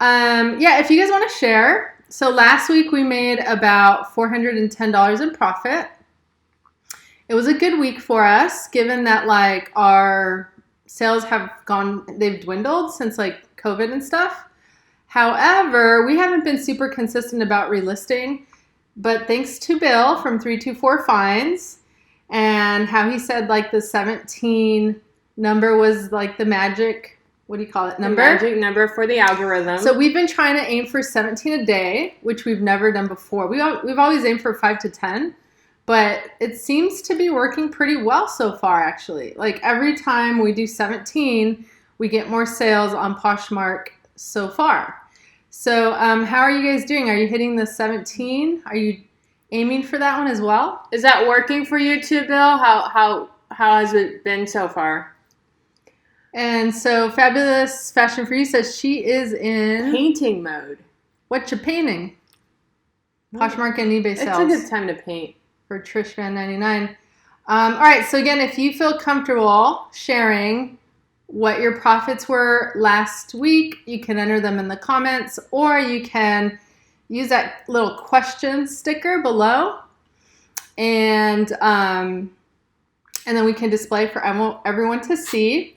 Yeah, if you guys want to share. So last week we made about $410 in profit. It was a good week for us, given that like our sales they've dwindled since like COVID and stuff. However, we haven't been super consistent about relisting, but thanks to Bill from 324 Finds and how he said like the 17 number was like the magic, what do you call it, number? The magic number for the algorithm. So we've been trying to aim for 17 a day, which we've never done before. We've always aimed for 5 to 10, but it seems to be working pretty well so far, actually. Like every time we do 17, we get more sales on Poshmark so far. So how are you guys doing? Are you hitting the 17? Are you aiming for that one as well? Is that working for you too, Bill? How has it been so far? And so Fabulous Fashion For You says she is in painting mode. What you painting? Poshmark and eBay sales. It's a good time to paint. For Trish Van 99. All right, so again, if you feel comfortable sharing what your profits were last week, you can enter them in the comments, or you can use that little question sticker below, and then we can display for everyone to see.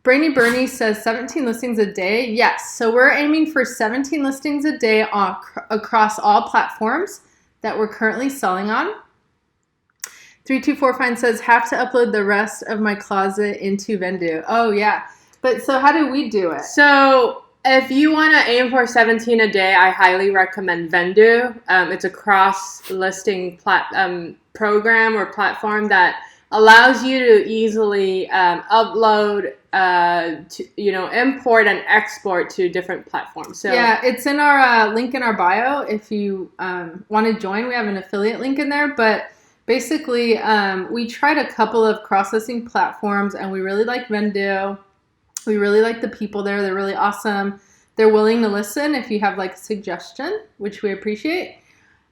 Brainy Bernie says 17 listings a day. Yes, so we're aiming for 17 listings a day across all platforms that we're currently selling on. 324 Fine says, have to upload the rest of my closet into Vendoo. Oh, yeah. But so how do we do it? So if you want to aim for 17 a day, I highly recommend Vendoo. It's a cross-listing program or platform that allows you to easily upload, import and export to different platforms. So yeah, it's in our link in our bio. If you want to join, we have an affiliate link in there. But basically, we tried a couple of cross-listing platforms, and we really like Vendoo. We really like the people there. They're really awesome. They're willing to listen if you have like a suggestion, which we appreciate.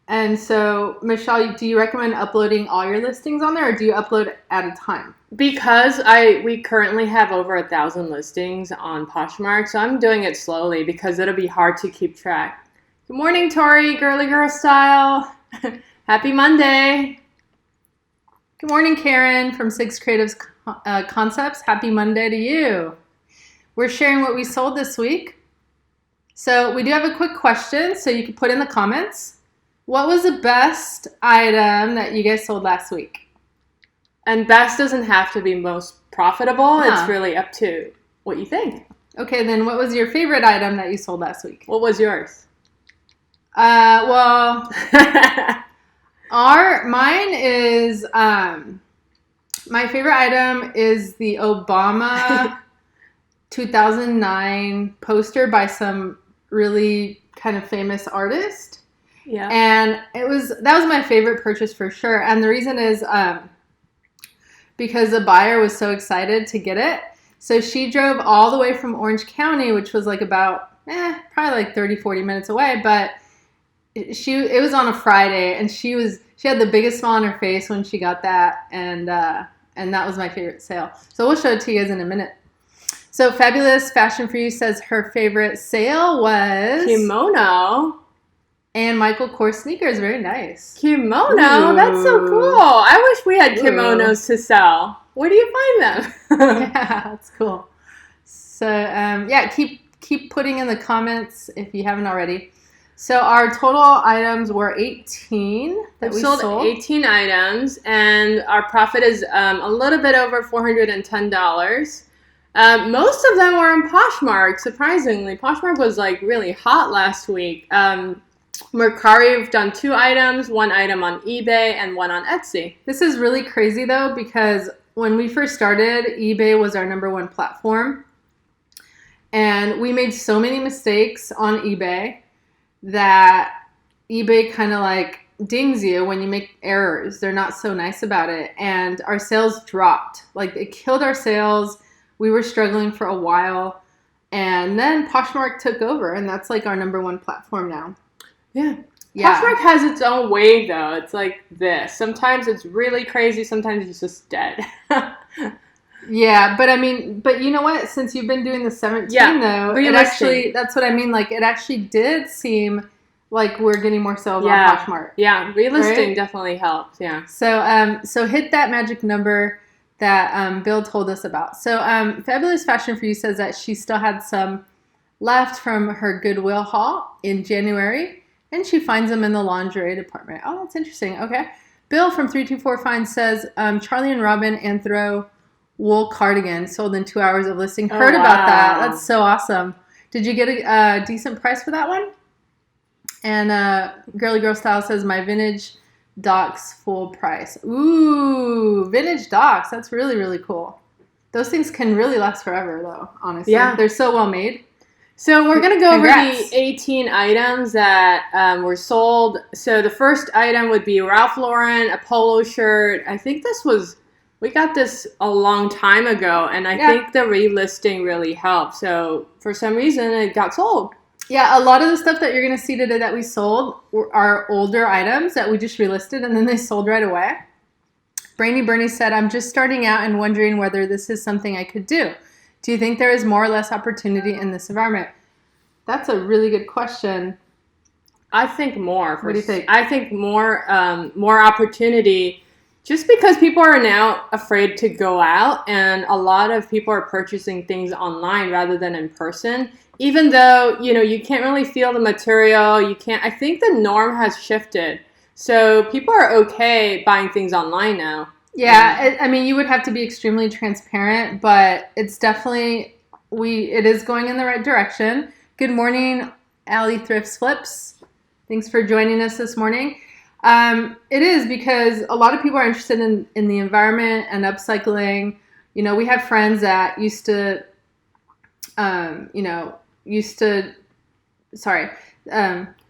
And so, Michelle, do you recommend uploading all your listings on there, or do you upload at a time? Because we currently have over 1,000 listings on Poshmark, so I'm doing it slowly because it'll be hard to keep track. Good morning, Tori, girly girl style. Happy Monday. Good morning, Karen from Six Creatives Concepts. Happy Monday to you. We're sharing what we sold this week. So we do have a quick question, so you can put in the comments. What was the best item that you guys sold last week? And best doesn't have to be most profitable. No. It's really up to what you think. Okay, then what was your favorite item that you sold last week? What was yours? Well, mine is, my favorite item is the Obama 2009 poster by some really kind of famous artist. Yeah. And that was my favorite purchase for sure. And the reason is because the buyer was so excited to get it. So she drove all the way from Orange County, which was like about probably like 30, 40 minutes away. But it was on a Friday, and she had the biggest smile on her face when she got that, and that was my favorite sale. So we'll show it to you guys in a minute. So Fabulous Fashion For You says her favorite sale was kimono. And Michael Kors sneakers, very nice. Kimono, ooh. That's so cool. I wish we had kimonos to sell. Where do you find them? Yeah, that's cool. So keep putting in the comments if you haven't already. So our total items were 18 that we sold. 18 items, and our profit is a little bit over $410. Most of them were on Poshmark, surprisingly. Poshmark was like really hot last week. Mercari, we've done 2 items, 1 item on eBay and 1 on Etsy. This is really crazy though, because when we first started, eBay was our #1 platform. And we made so many mistakes on eBay that eBay kind of like dings you when you make errors. They're not so nice about it. And our sales dropped. Like it killed our sales. We were struggling for a while. And then Poshmark took over, and that's like our #1 platform now. Yeah. Poshmark has its own way, though. It's like this. Sometimes it's really crazy. Sometimes it's just dead. Yeah, but I mean, but you know what? Since you've been doing the 17 though, it relisting. actually, that's what I mean. Like, it actually did seem like we're getting more sales on Poshmark. Yeah, relisting right? definitely helps. Yeah. So hit that magic number that Bill told us about. So Fabulous Fashion for You says that she still had some left from her Goodwill haul in January, and she finds them in the lingerie department. Oh, that's interesting. Okay. Bill from 324 Finds says Charlie and Robin Anthro wool cardigan sold in 2 hours of listing. Heard about that. That's so awesome. Did you get a decent price for that one? And Girly Girl Style says my vintage Docs full price. Ooh, vintage Docs. That's really, really cool. Those things can really last forever, though, honestly. Yeah. They're so well made. So we're going to go Congrats. over the 18 items that were sold. So the first item would be Ralph Lauren, a polo shirt. I think we got this a long time ago, and I think the relisting really helped. So for some reason, it got sold. Yeah, a lot of the stuff that you're going to see today that we sold are older items that we just relisted, and then they sold right away. Brainy Bernie said, I'm just starting out and wondering whether this is something I could do. Do you think there is more or less opportunity in this environment? That's a really good question. I think more. What do you think? I think more opportunity, just because people are now afraid to go out, and a lot of people are purchasing things online rather than in person. Even though, you can't really feel the material, I think the norm has shifted. So people are okay buying things online now. Yeah, I mean, you would have to be extremely transparent, but it's definitely, it is going in the right direction. Good morning, Allie Thrifts Flips. Thanks for joining us this morning. It is because a lot of people are interested in the environment and upcycling. We have friends that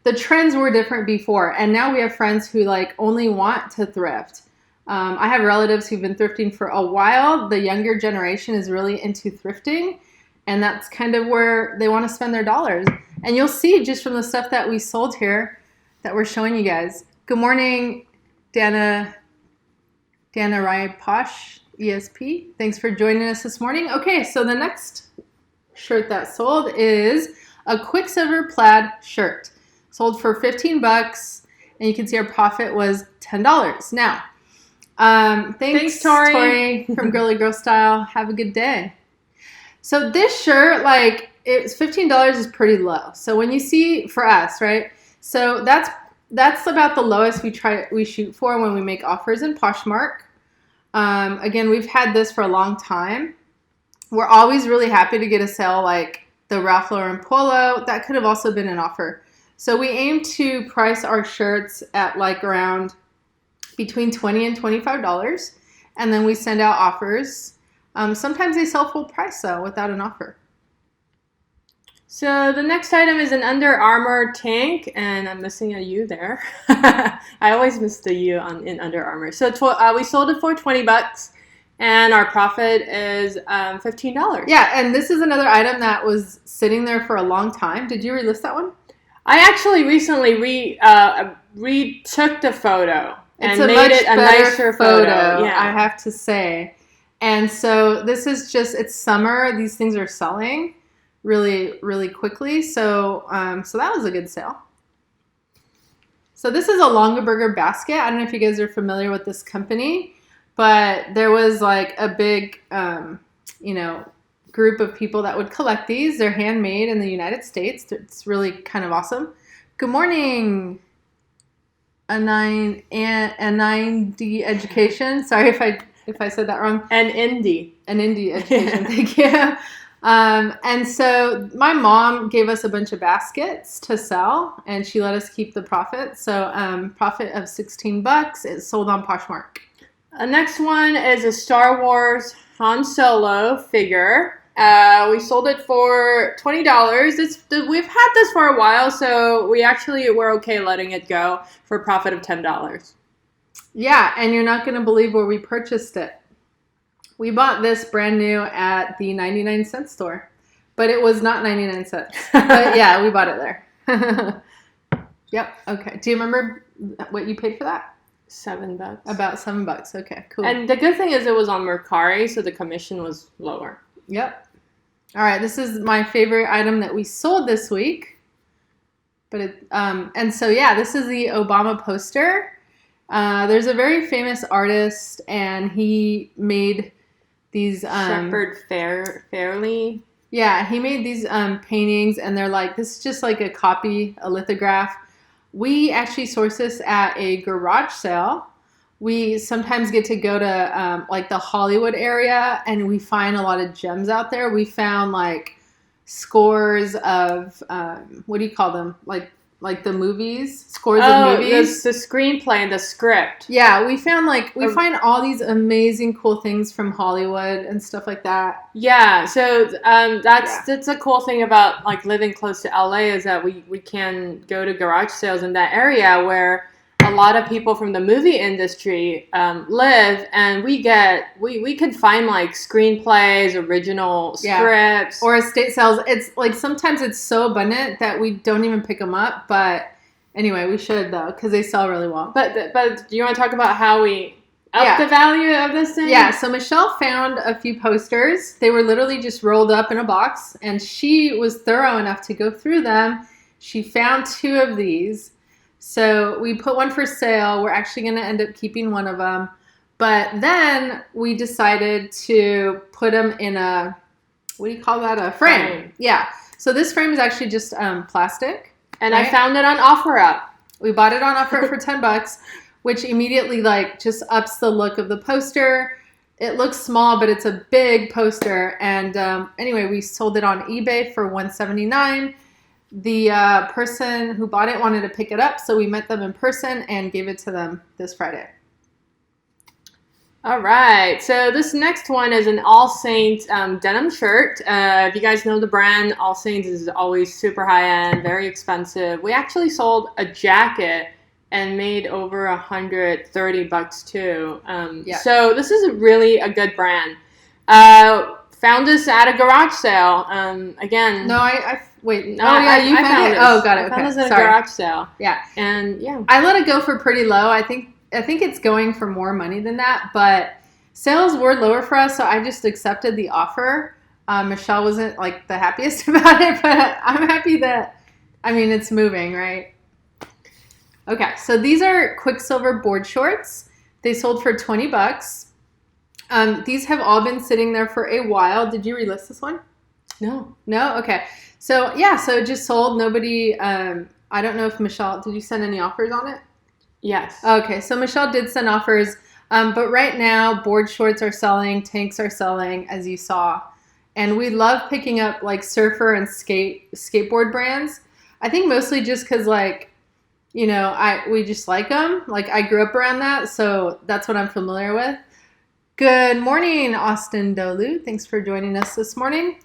the trends were different before, and now we have friends who only want to thrift. I have relatives who've been thrifting for a while. The younger generation is really into thrifting, and that's kind of where they want to spend their dollars. And you'll see just from the stuff that we sold here that we're showing you guys. Good morning, Dana Rai Posh, ESP. Thanks for joining us this morning. Okay, so the next shirt that sold is a Quicksilver plaid shirt. Sold for $15, and you can see our profit was $10. Now, thanks Tori from Girly Girl Style. Have a good day. So this shirt, it's $15 is pretty low. So when you see, for us, right? So that's about the lowest we shoot for when we make offers in Poshmark. Again, we've had this for a long time. We're always really happy to get a sale like the Ralph Lauren Polo. That could have also been an offer. So we aim to price our shirts at around between $20 and $25, and then we send out offers. Sometimes they sell full price though, without an offer. So the next item is an Under Armour tank, and I'm missing a U there. I always miss the U in Under Armour. So we sold it for $20, and our profit is $15. Yeah, and this is another item that was sitting there for a long time. Did you relist that one? I actually recently retook the photo and made it a nicer photo. Yeah. I have to say. And so this is it's summer. These things are selling really, really quickly. So that was a good sale. So this is a Longaberger basket. I don't know if you guys are familiar with this company, but there was a big, group of people that would collect these. They're handmade in the United States. It's really kind of awesome. Good morning, A9D Education. Sorry if I said that wrong. An indie Education. Thank you. And so my mom gave us a bunch of baskets to sell, and she let us keep the profit. So profit of $16. It's sold on Poshmark. The next one is a Star Wars Han Solo figure. We sold it for $20. We've had this for a while, so we're okay letting it go for a profit of $10. Yeah, and you're not going to believe where we purchased it. We bought this brand new at the 99-cent store, but it was not 99 cents. But yeah, we bought it there. Yep. Okay. Do you remember what you paid for that? $7. About $7. Okay, cool. And the good thing is it was on Mercari, so the commission was lower. Yep. All right, this is my favorite item that we sold this week. But and so yeah, this is the Obama poster. There's a very famous artist, and he made these Shepard Fairley. Yeah, he made these paintings, and they're like, this is just like a copy, a lithograph. We actually source this at a garage sale. We sometimes get to go to like the Hollywood area, and we find a lot of gems out there. We found like scores of what do you call them? Like the movies, scores of movies. The screenplay, the script. Yeah, we find all these amazing cool things from Hollywood and stuff like that. Yeah, so that's a cool thing about like living close to LA is that we can go to garage sales in that area where a lot of people from the movie industry live, and we could find like screenplays, original scripts, or estate sales. It's like sometimes it's so abundant that we don't even pick them up. But anyway, we should though because they sell really well. But do you want to talk about how we up the value of this thing? Yeah. So Michelle found a few posters. They were literally just rolled up in a box, and she was thorough enough to go through them. She found 2 of these. So we put one for sale. We're actually going to end up keeping one of them. But then we decided to put them in a, what do you call that? A frame. Yeah. So this frame is actually just plastic. And right? I found it on OfferUp. We bought it on OfferUp for $10, which immediately like just ups the look of the poster. It looks small, but it's a big poster. And anyway, we sold it on eBay for $179. The person who bought it wanted to pick it up, so we met them in person and gave it to them this Friday. All right, so this next one is an All Saints denim shirt. If you guys know the brand, All Saints is always super high-end, very expensive. We actually sold a jacket and made over $130 too. So this is really a good brand. Found this at a garage sale. Again. No, wait. No, you found it. Oh, got it. I found this at a garage sale. Yeah. And yeah. I let it go for pretty low. I think it's going for more money than that, but sales were lower for us, so I just accepted the offer. Michelle wasn't like the happiest about it, but I'm happy that, it's moving, right? Okay, so these are Quicksilver board shorts. They sold for $20. These have all been sitting there for a while. Did you relist this one? No. No? Okay. So, yeah, so it just sold. Nobody, I don't know if Michelle, did you send any offers on it? Yes. Okay, so Michelle did send offers, but right now board shorts are selling, tanks are selling, as you saw. And we love picking up like surfer and skateboard brands. I think mostly just because we just like them. Like I grew up around that, so that's what I'm familiar with. Good morning, Austin Dolu. Thanks for joining us this morning.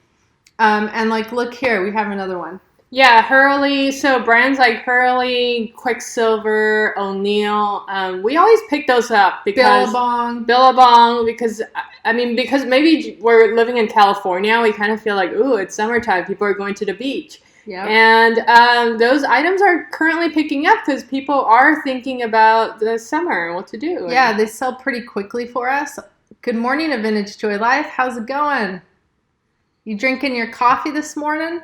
And look here, we have another one. Yeah, Hurley. So brands like Hurley, Quicksilver, O'Neill. We always pick those up because Billabong. Because maybe we're living in California, we kind of feel like, ooh, it's summertime. People are going to the beach. Yeah. And those items are currently picking up because people are thinking about the summer and what to do. Yeah, they sell pretty quickly for us. Good morning, A Vintage Joy Life. How's it going? You drinking your coffee this morning?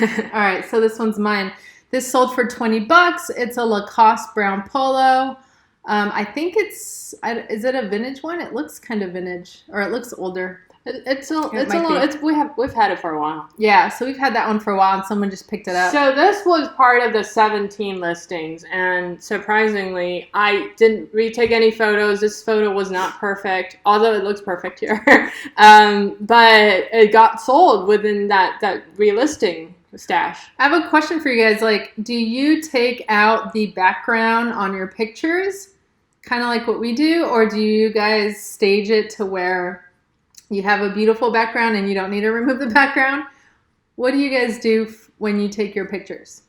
All right, so this one's mine. This sold for $20. It's a Lacoste brown polo. I think is it a vintage one? It looks kind of vintage, or it looks older. We've had it for a while. Yeah, so we've had that one for a while, and someone just picked it up. So this was part of the 17 listings, and surprisingly, I didn't retake any photos. This photo was not perfect, although it looks perfect here. But it got sold within that relisting stash. I have a question for you guys. Do you take out the background on your pictures, kind of like what we do, or do you guys stage it to where you have a beautiful background and you don't need to remove the background? What do you guys do when you take your pictures?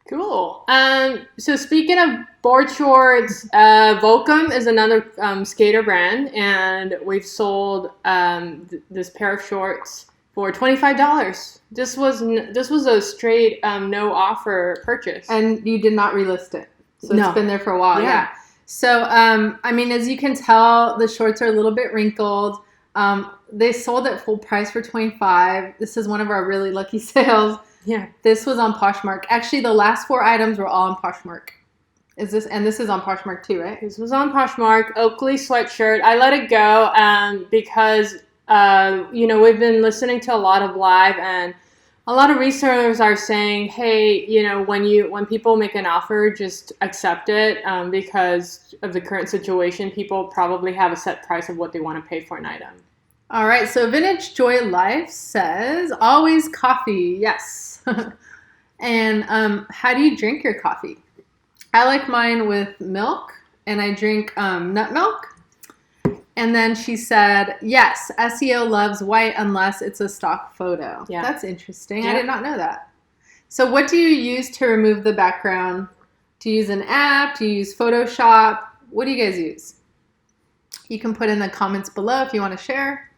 Cool. So speaking of board shorts, Volcom is another skater brand, and we've sold this pair of shorts for $25. This was a straight no offer purchase. And you did not relist it. So No. it's been there for a while. Yeah. So, I mean, as you can tell, the shorts are a little bit wrinkled. They sold at full price for $25. This is one of our really lucky sales. Yeah. This was on Poshmark. Actually, the last 4 items were all on Poshmark. This is on Poshmark too, right? This was on Poshmark. Oakley Sweatshirt. I let it go because we've been listening to a lot of live, and a lot of resellers are saying, hey, when people make an offer, just accept it because of the current situation. People probably have a set price of what they want to pay for an item. All right, so Vintage Joy Life says, always coffee, yes. And how do you drink your coffee? I like mine with milk, and I drink nut milk. And then she said, yes, SEO loves white unless it's a stock photo. Yeah. That's interesting. Yeah. I did not know that. So what do you use to remove the background? Do you use an app? Do you use Photoshop? What do you guys use? You can put in the comments below if you want to share.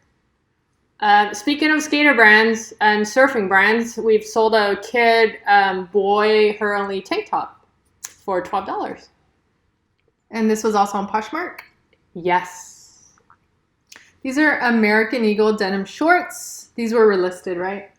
Speaking of skater brands and surfing brands, we've sold a kid boy Hurley tank top for $12. And this was also on Poshmark? Yes. These are American Eagle denim shorts. These were relisted, right?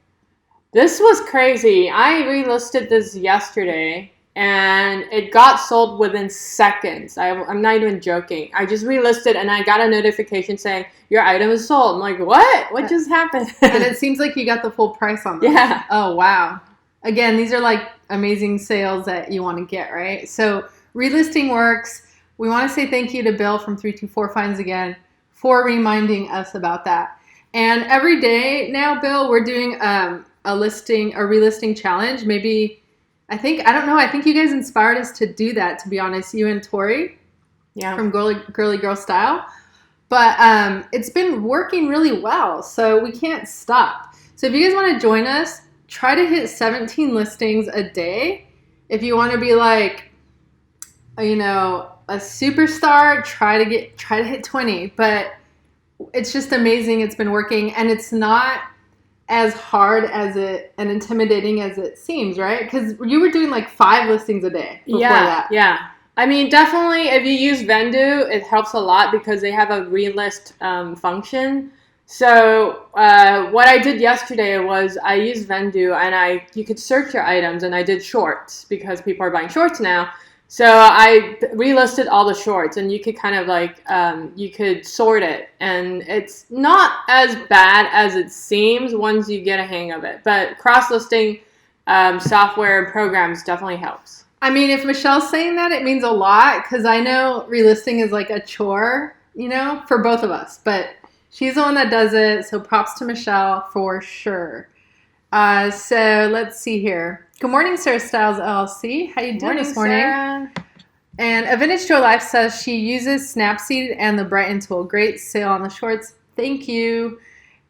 This was crazy. I relisted this yesterday, and it got sold within seconds. I'm not even joking. I just relisted, and I got a notification saying, your item is sold. I'm like, what? What just happened? And it seems like you got the full price on them. Yeah. Oh, wow. Again, these are like amazing sales that you want to get, right? So relisting works. We want to say thank you to Bill from 324 Finds Again for reminding us about that. And every day now, Bill, we're doing a relisting challenge. Maybe, I think you guys inspired us to do that, to be honest, you and Tori from Girly Girl Style. But it's been working really well, so we can't stop. So if you guys want to join us, try to hit 17 listings a day. If you want to be like, a superstar, try to hit 20. But it's just amazing. It's been working, and it's not as hard and intimidating as it seems, right? Because you were doing like 5 listings a day before that. Yeah. I mean, definitely, if you use Vendoo, it helps a lot because they have a relist function. So what I did yesterday was I used Vendoo, and you could search your items, and I did shorts because people are buying shorts now. So I relisted all the shorts, and you could kind of you could sort it, and it's not as bad as it seems once you get a hang of it. But cross-listing software and programs definitely helps. I mean, if Michelle's saying that, it means a lot, because I know relisting is like a chore, for both of us. But she's the one that does it, so props to Michelle for sure. So let's see here. Good morning, Sarah Styles LLC. How you doing this morning? Sarah. And A Vintage Joy Life says she uses Snapseed and the Brighten tool. Great sale on the shorts. Thank you.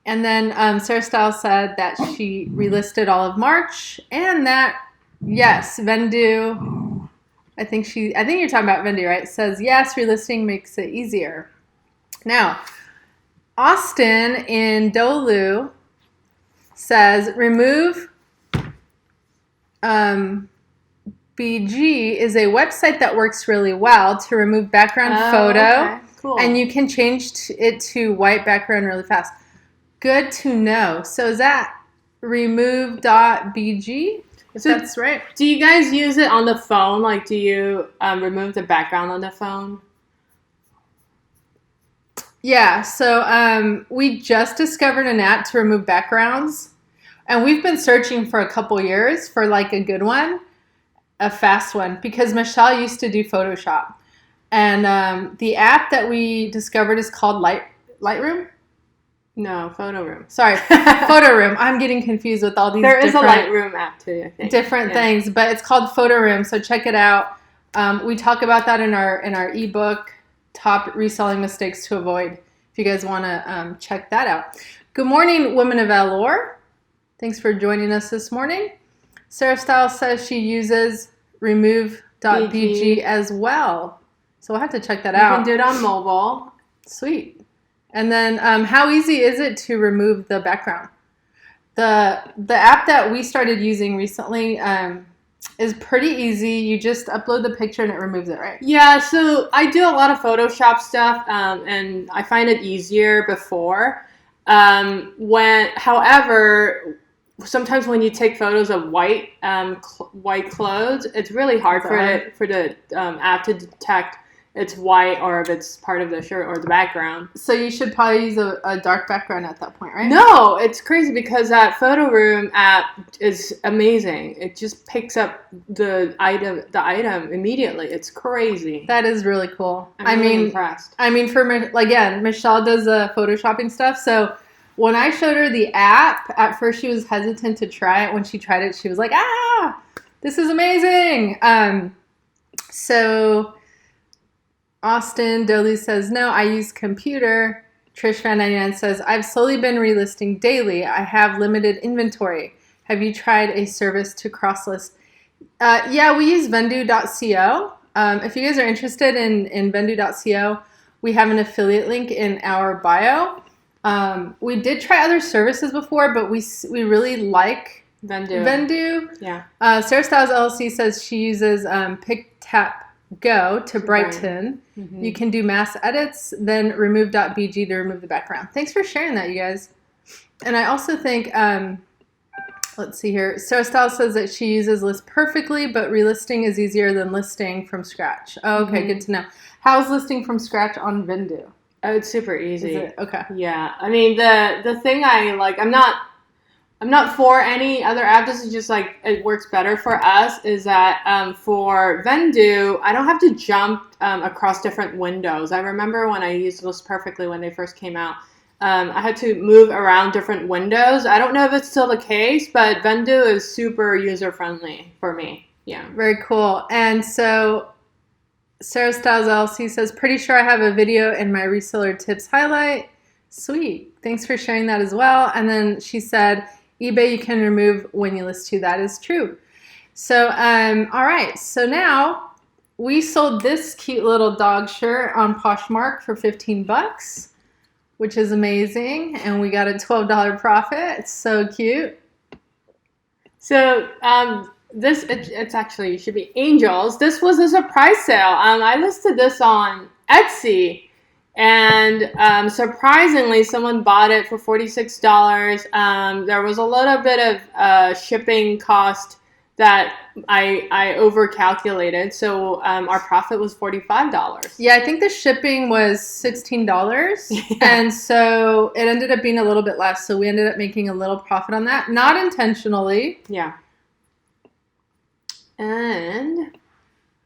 And then Sarah Styles said that she relisted all of March, and that, yes, Vendoo. I think you're talking about Vendoo, right? Says yes, relisting makes it easier. Now, Austin in Dolu says remove BG is a website that works really well to remove background photo. Okay. Cool. And you can change it to white background really fast. Good to know. So is that remove.bg? If that's right. Do you guys use it on the phone? Like, do you remove the background on the phone? Yeah, so we just discovered an app to remove backgrounds, and we've been searching for a couple years for like a good one, a fast one, because Michelle used to do Photoshop. And the app that we discovered is called Lightroom? No, Photo Room. Sorry, Photo Room. I'm getting confused with all these There is a Lightroom app too, I think. Different things, but it's called Photo Room, so check it out. We talk about that in our ebook, Top Reselling Mistakes to Avoid, if you guys want to check that out. Good morning, Women of Allure. Thanks for joining us this morning. Sarah Stiles says she uses remove.bg as well. So we'll have to check that out. You can do it on mobile. Sweet. And then how easy is it to remove the background? The app that we started using recently is pretty easy. You just upload the picture and it removes it, right? Yeah, so I do a lot of Photoshop stuff, and I find it easier before. However, sometimes when you take photos of white clothes, it's really hard for the app to detect it's white or if it's part of the shirt or the background. So you should probably use a dark background at that point, right? No, it's crazy because that Photo Room app is amazing. It just picks up the item immediately. It's crazy. That is really cool. I'm really impressed. I mean, again, Michelle does photoshopping stuff, so when I showed her the app, at first she was hesitant to try it. When she tried it, she was like, this is amazing. So Austin Doley says, no, I use computer. Trish Fan 99 says, I've slowly been relisting daily. I have limited inventory. Have you tried a service to cross-list? Yeah, we use Vendoo.co. If you guys are interested in Vendoo.co, we have an affiliate link in our bio. We did try other services before, but we really like Vendoo. Yeah. Sarah Styles LLC says she uses Pick Tap Go to brighten. Mm-hmm. You can do mass edits, then remove.bg to remove the background. Thanks for sharing that, you guys. And I also think, let's see here. Sarah Styles says that she uses List Perfectly, but relisting is easier than listing from scratch. Oh, okay, good to know. How's listing from scratch on Vendoo? Oh, it's super easy. Is it? Okay. Yeah. I mean, the thing I like, I'm not for any other app. This is just like, it works better for us, is that for Vendoo, I don't have to jump across different windows. I remember when I used List Perfectly when they first came out, I had to move around different windows. I don't know if it's still the case, but Vendoo is super user-friendly for me. Yeah. Very cool. And so Sarah Styles LLC says, pretty sure I have a video in my reseller tips highlight. Sweet. Thanks for sharing that as well. And then she said, eBay you can remove when you list to. That is true. So, all right. So now we sold this cute little dog shirt on Poshmark for $15, which is amazing. And we got a $12 profit. It's so cute. So, it's actually should be Angels. This was a surprise sale. I listed this on Etsy, and surprisingly, someone bought it for $46. There was a little bit of shipping cost that I overcalculated, so our profit was $45. Yeah, I think the shipping was $16, yeah. And so it ended up being a little bit less. So we ended up making a little profit on that, not intentionally. Yeah. And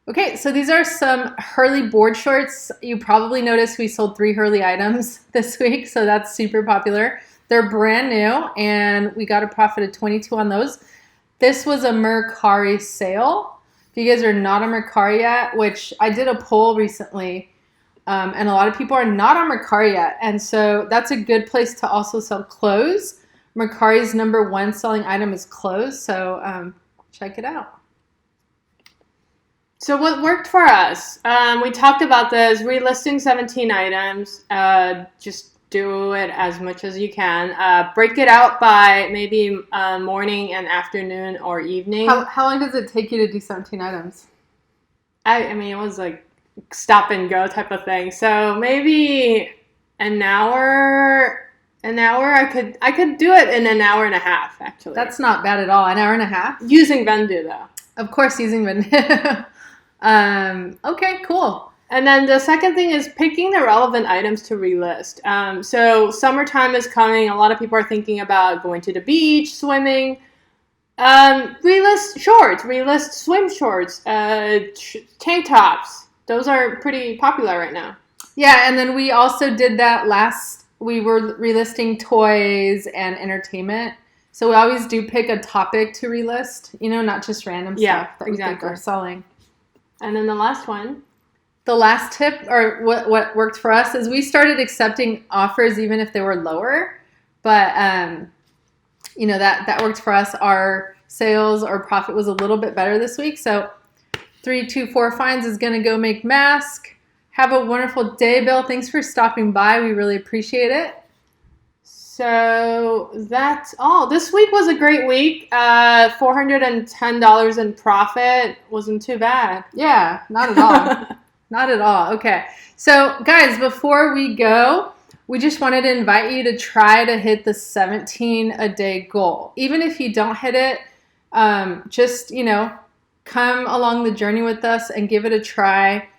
okay, so these are some Hurley board shorts. You probably noticed we sold 3 Hurley items this week, so that's super popular. They're brand new, and we got a profit of $22 on those. This was a Mercari sale. If you guys are not on Mercari yet, which I did a poll recently, and a lot of people are not on Mercari yet, and so that's a good place to also sell clothes. Mercari's #1 selling item is clothes, so check it out. So what worked for us? We talked about this, relisting 17 items. Just do it as much as you can. Break it out by maybe morning and afternoon or evening. How long does it take you to do 17 items? I mean, it was like stop and go type of thing. So maybe an hour. I could do it in an hour and a half, actually. That's not bad at all. An hour and a half? Using Vendoo, though. Of course, using Vendoo. Okay, cool. And then the second thing is picking the relevant items to relist. So summertime is coming. A lot of people are thinking about going to the beach, swimming. Relist shorts, relist swim shorts, tank tops. Those are pretty popular right now. Yeah, and then we also did that we were relisting toys and entertainment. So we always do pick a topic to relist, not just random stuff that we think are selling. And then the last one. The last tip, or what worked for us, is we started accepting offers even if they were lower. But, that worked for us. Our sales or profit was a little bit better this week. So 324 Finds is going to go make mask. Have a wonderful day, Bill. Thanks for stopping by. We really appreciate it. So that's all. This week was a great week. $410 in profit. Wasn't too bad. Yeah, not at all. Not at all. Okay. So, guys, before we go, we just wanted to invite you to try to hit the 17 a day goal. Even if you don't hit it, just, come along the journey with us and give it a try.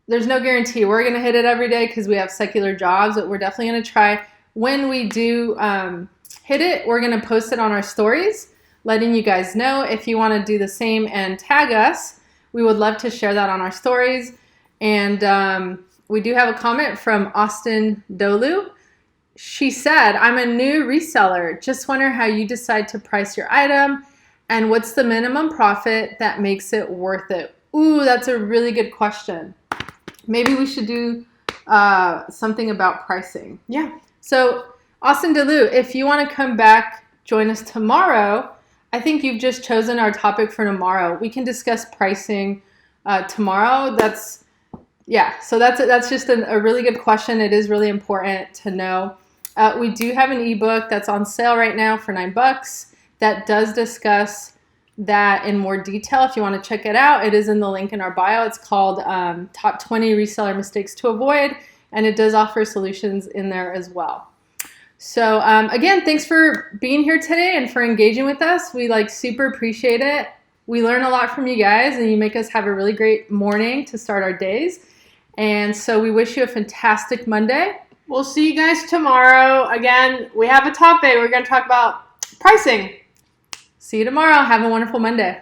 There's no guarantee we're going to hit it every day because we have secular jobs, but we're definitely going to try. When we do hit it, we're going to post it on our stories, letting you guys know. If you want to do the same and tag us, we would love to share that on our stories. And we do have a comment from Austin Dolu. She said, I'm a new reseller. Just wonder how you decide to price your item and what's the minimum profit that makes it worth it? Ooh, that's a really good question. Maybe we should do something about pricing. Yeah. So, Austin Delu, if you want to come back, join us tomorrow. I think you've just chosen our topic for tomorrow. We can discuss pricing tomorrow. That's just a really good question. It is really important to know. We do have an ebook that's on sale right now for $9 that does discuss that in more detail. If you want to check it out, it is in the link in our bio. It's called Top 20 Reseller Mistakes to Avoid, and it does offer solutions in there as well. So again, thanks for being here today and for engaging with us. We super appreciate it. We learn a lot from you guys, and you make us have a really great morning to start our days. And so we wish you a fantastic Monday. We'll see you guys tomorrow. Again, we have a topic. We're going to talk about pricing. See you tomorrow. Have a wonderful Monday.